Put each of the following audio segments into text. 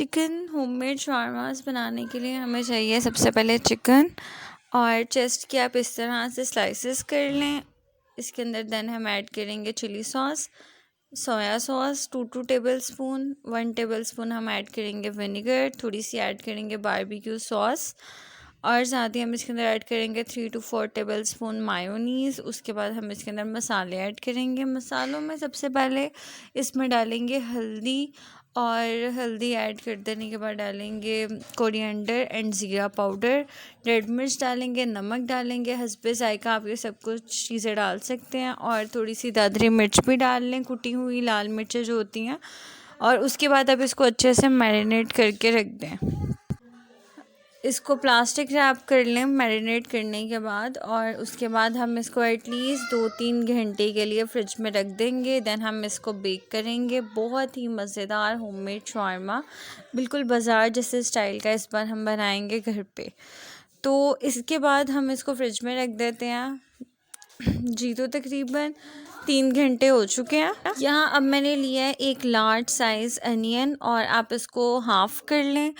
Chicken homemade शवारमास बनाने के लिए हमें चाहिए सबसे पहले चिकन और चेस्ट की आप इस तरह से स्लाइसेस कर लें। इसके अंदर देन हम ऐड करेंगे chilli sauce, soya sauce 2 tablespoon, 1 tablespoon हम ऐड करेंगे विनेगर, थोड़ी सी ऐड करेंगे बारबेक्यू सॉस और साथ ही हम इसके अंदर ऐड करेंगे 3 to 4 टेबलस्पून मायोनीज़। उसके बाद हम इसके अंदर मसाले ऐड करेंगे। मसालों में सबसे पहले इसमें डालेंगे हल्दी और हल्दी ऐड कर देने के बाद डालेंगे कोरिएंडर एंड ज़ीरा पाउडर, रेड मिर्च डालेंगे, नमक डालेंगे, हस्बे ज़ायका आप ये सब कुछ चीज़ें डाल सकते हैं और थोड़ी सी दादरी मिर्च भी डाल लें, कुटी हुई लाल मिर्चें जो होती हैं। और उसके बाद अब इसको अच्छे से मैरिनेट करके रख दें। इसको प्लास्टिक रैप कर लें मैरिनेट करने के बाद और उसके बाद हम इसको एटलीस्ट 2-3 घंटे के लिए फ्रिज में रख देंगे। देन हम इसको बेक करेंगे। बहुत ही मज़ेदार होममेड शवारमा, बिल्कुल बाज़ार जैसे स्टाइल का इस बार हम बनाएंगे घर पे। तो इसके बाद हम इसको फ्रिज में रख देते हैं। जी तो तकरीबन 3 घंटे हो चुके हैं। यहाँ अब मैंने लिया है एक लार्ज साइज़ अनियन और आप इसको हाफ़ कर लें।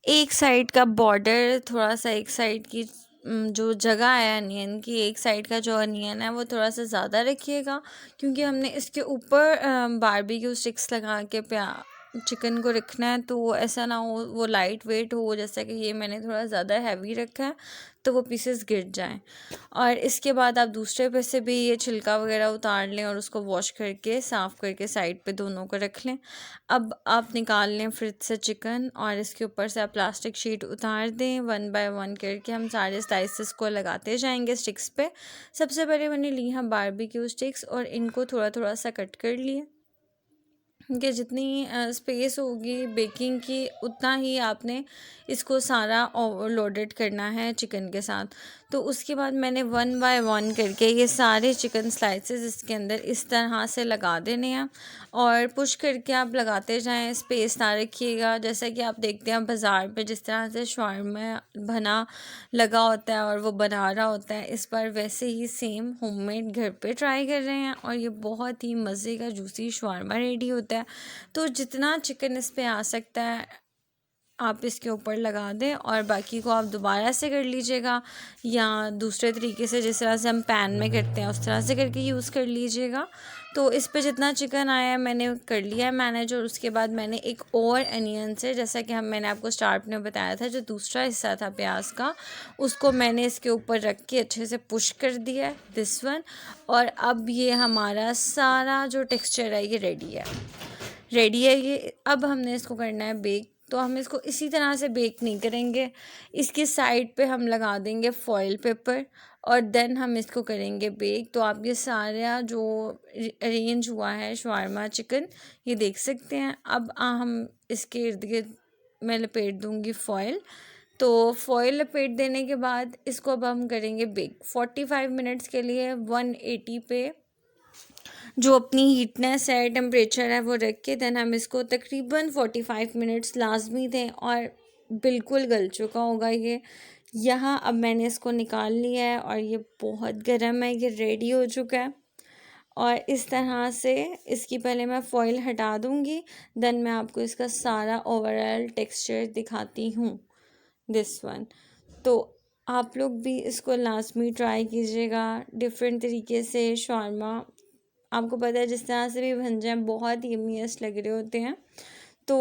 एक साइड का बॉर्डर थोड़ा सा, एक साइड की जो जगह है अनियन की, एक साइड का जो अनियन है वो थोड़ा सा ज़्यादा रखिएगा क्योंकि हमने इसके ऊपर बारबेक्यू स्टिक्स लगा के चिकन को रखना है। तो ऐसा ना हो वो लाइट वेट हो, जैसा कि ये मैंने थोड़ा ज़्यादा हैवी रखा है तो वो पीसेस गिर जाएं। और इसके बाद आप दूसरे पे से भी ये छिलका वगैरह उतार लें और उसको वॉश करके साफ़ करके साइड पे दोनों को रख लें। अब आप निकाल लें फ्रिज से चिकन और इसके ऊपर से आप प्लास्टिक शीट उतार दें। 1 बाय 1 करके हम सारे स्लाइसेस को लगाते जाएंगे स्टिक्स पे। सबसे पहले मैंने ली हैं बारबेक्यू स्टिक्स और इनको थोड़ा थोड़ा सा कट कर लिए कि जितनी स्पेस होगी बेकिंग की उतना ही आपने इसको सारा ओवरलोडेड करना है चिकन के साथ। तो उसके बाद मैंने 1 बाय 1 करके ये सारे चिकन स्लाइसेस इसके अंदर इस तरह से लगा देने हैं और पुश करके आप लगाते जाएं, स्पेस ना रखिएगा। जैसा कि आप देखते हैं बाज़ार पे जिस तरह से शवारमा बना लगा होता है और वो बना रहा होता है, इस बार वैसे ही सेम होममेड घर पे ट्राई कर रहे हैं और ये बहुत ही मज़े का जूसी शवारमा रेडी होता है। तो जितना चिकन इस पे आ सकता है आप इसके ऊपर लगा दें और बाकी को आप दोबारा से कर लीजिएगा या दूसरे तरीके से जिस तरह से हम पैन में करते हैं उस तरह से करके यूज़ कर लीजिएगा। तो इस पे जितना चिकन आया है मैंने कर लिया है मैनेज। और उसके बाद मैंने एक और अनियन से, जैसा कि मैंने आपको स्टार्ट में बताया था, जो दूसरा हिस्सा था प्याज का, उसको मैंने इसके ऊपर रख के अच्छे से पुश कर दिया है दिस वन। और अब ये हमारा सारा जो टेक्सचर है ये रेडी है ये। अब हमने इसको करना है बेक। तो हम इसको इसी तरह से बेक नहीं करेंगे, इसकी साइड पे हम लगा देंगे फॉइल पेपर और देन हम इसको करेंगे बेक। तो आप ये सारा जो अरेंज हुआ है शवारमा चिकन ये देख सकते हैं। अब हम इसके इर्द गिर्द मैं लपेट दूँगी फॉइल। तो फॉइल लपेट देने के बाद इसको अब हम करेंगे बेक 45 मिनट्स के लिए 180 पे जो अपनी हीटनेस है, टेम्परेचर है, वो रख के देन हम इसको तकरीबन 45 मिनट्स लाजमी दें और बिल्कुल गल चुका होगा ये। यहाँ अब मैंने इसको निकाल लिया है और ये बहुत गर्म है, ये रेडी हो चुका है। और इस तरह से इसकी पहले मैं फ़ॉइल हटा दूँगी, देन मैं आपको इसका सारा ओवरऑल टेक्सचर दिखाती हूँ दिस वन। तो आप लोग भी इसको लाजमी ट्राई कीजिएगा। डिफरेंट तरीके से शवारमा आपको पता है जिस तरह से भी बन जाए बहुत ही यम्मीएस्ट लग रहे होते हैं। तो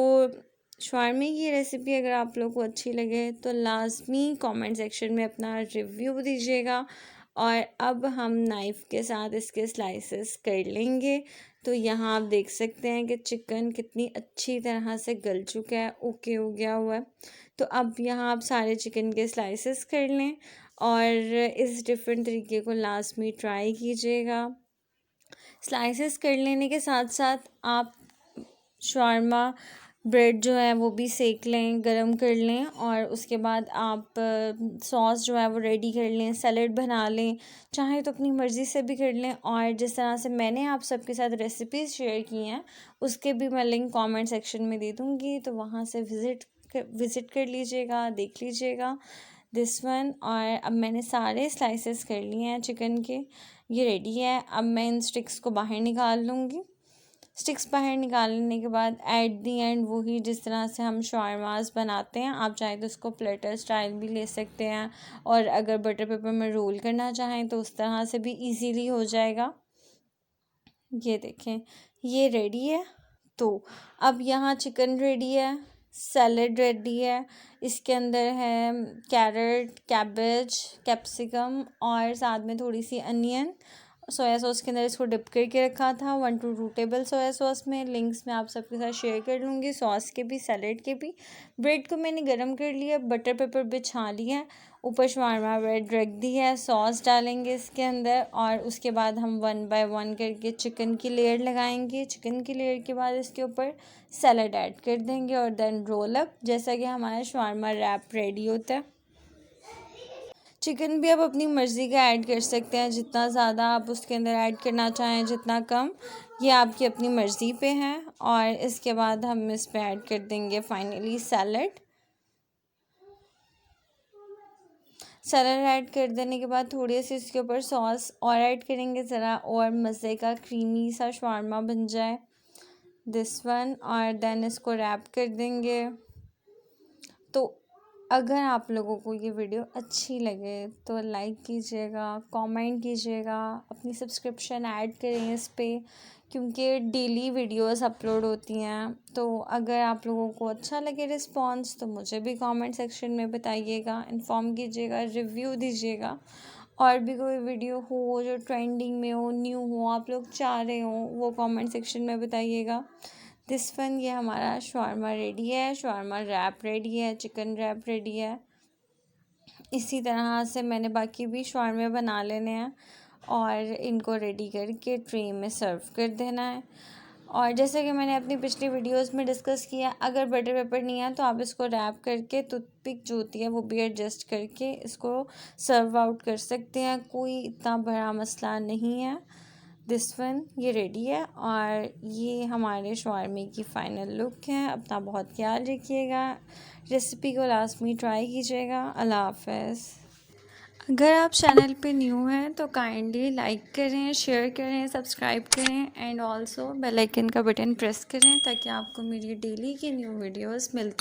शवारमे की रेसिपी अगर आप लोग को अच्छी लगे तो लाजमी कमेंट सेक्शन में अपना रिव्यू दीजिएगा। और अब हम नाइफ़ के साथ इसके स्लाइसेस कर लेंगे। तो यहाँ आप देख सकते हैं कि चिकन कितनी अच्छी तरह से गल चुका है, ओके हो गया हुआ है। तो अब यहाँ आप सारे चिकन के स्लाइसेस कर लें और इस डिफरेंट तरीके को लाजमी ट्राई कीजिएगा। स्लाइसेस कर लेने के साथ साथ आप शवारमा ब्रेड जो है वो भी सेक लें, गरम कर लें और उसके बाद आप सॉस जो है वो रेडी कर लें, सैलेड बना लें, चाहे तो अपनी मर्ज़ी से भी कर लें। और जिस तरह से मैंने आप सबके साथ रेसिपीज़ शेयर की हैं उसके भी मैं लिंक कमेंट सेक्शन में दे दूँगी, तो वहाँ से विज़िट कर लीजिएगा, देख लीजिएगा दिस वन। और अब मैंने सारे स्लाइसेस कर लिए हैं चिकन के, ये रेडी है। अब मैं इन स्टिक्स को बाहर निकाल लूँगी। स्टिक्स बाहर निकाल लेने के बाद एट दी एंड वही जिस तरह से हम शवारमास बनाते हैं, आप चाहें तो उसको प्लेटर स्टाइल भी ले सकते हैं, और अगर बटर पेपर में रोल करना चाहें तो उस तरह से भी इजीली हो जाएगा। ये देखें, ये रेडी है। तो अब यहाँ चिकन रेडी है, सैलड रेडी है, इसके अंदर है कैरेट, कैबेज, कैप्सिकम और साथ में थोड़ी सी अनियन। सोया सॉस के अंदर इसको डिप करके रखा था 1 to 2 टेबल सोया सॉस में। लिंक्स मैं आप सबके साथ शेयर कर लूँगी, सॉस के भी सैलड के भी। ब्रेड को मैंने गरम कर लिया, बटर पेपर बिछा लिया है, ऊपर शवारमा ब्रेड रख दी है, सॉस डालेंगे इसके अंदर और उसके बाद हम 1 by 1 करके चिकन की लेयर लगाएंगे। चिकन की लेयर के बाद इसके ऊपर सैलड ऐड कर देंगे और देन रोल अप, जैसा कि हमारा शवारमा रैप रेडी होता है। चिकन भी आप अपनी मर्ज़ी का ऐड कर सकते हैं, जितना ज़्यादा आप उसके अंदर ऐड करना चाहें, जितना कम, ये आपकी अपनी मर्ज़ी पे है। और इसके बाद हम इस पे ऐड कर देंगे फाइनली सैलड। सैलड ऐड कर देने के बाद थोड़ी सी इसके ऊपर सॉस और ऐड करेंगे, ज़रा और मज़े का क्रीमी सा शवारमा बन जाए दिस वन। और देन इसको रैप कर देंगे। तो अगर आप लोगों को ये वीडियो अच्छी लगे तो लाइक कीजिएगा, कमेंट कीजिएगा, अपनी सब्सक्रिप्शन ऐड करें इस पे, क्योंकि डेली वीडियोस अपलोड होती हैं। तो अगर आप लोगों को अच्छा लगे रिस्पॉन्स तो मुझे भी कमेंट सेक्शन में बताइएगा, इन्फॉर्म कीजिएगा, रिव्यू दीजिएगा। और भी कोई वीडियो हो जो ट्रेंडिंग में हो, न्यू हो, आप लोग चाह रहे हो, वो कमेंट सेक्शन में बताइएगा। दिस वन, ये हमारा शवारमा रेडी है, शवारमा रैप रेडी है, चिकन रैप रेडी है। इसी तरह से मैंने बाकी भी शवारमे बना लेने हैं और इनको रेडी करके ट्रे में सर्व कर देना है। और जैसे कि मैंने अपनी पिछली वीडियोस में डिस्कस किया, अगर बटर पेपर नहीं है तो आप इसको रैप करके टूथपिक जो होती है वो भी एडजस्ट करके इसको सर्व आउट कर सकते हैं, कोई इतना बड़ा मसला नहीं है। दिस वन, ये रेडी है और ये हमारे शवारमे की फ़ाइनल लुक है। अपना बहुत ख्याल रखिएगा, रेसिपी को लास्ट में ट्राई कीजिएगा। अल्लाह हाफ़िज़। अगर आप चैनल पे न्यू हैं तो काइंडली लाइक करें, शेयर करें, सब्सक्राइब करें एंड ऑल्सो बेल आइकन का बटन प्रेस करें ताकि आपको मेरी डेली की न्यू वीडियोस मिलती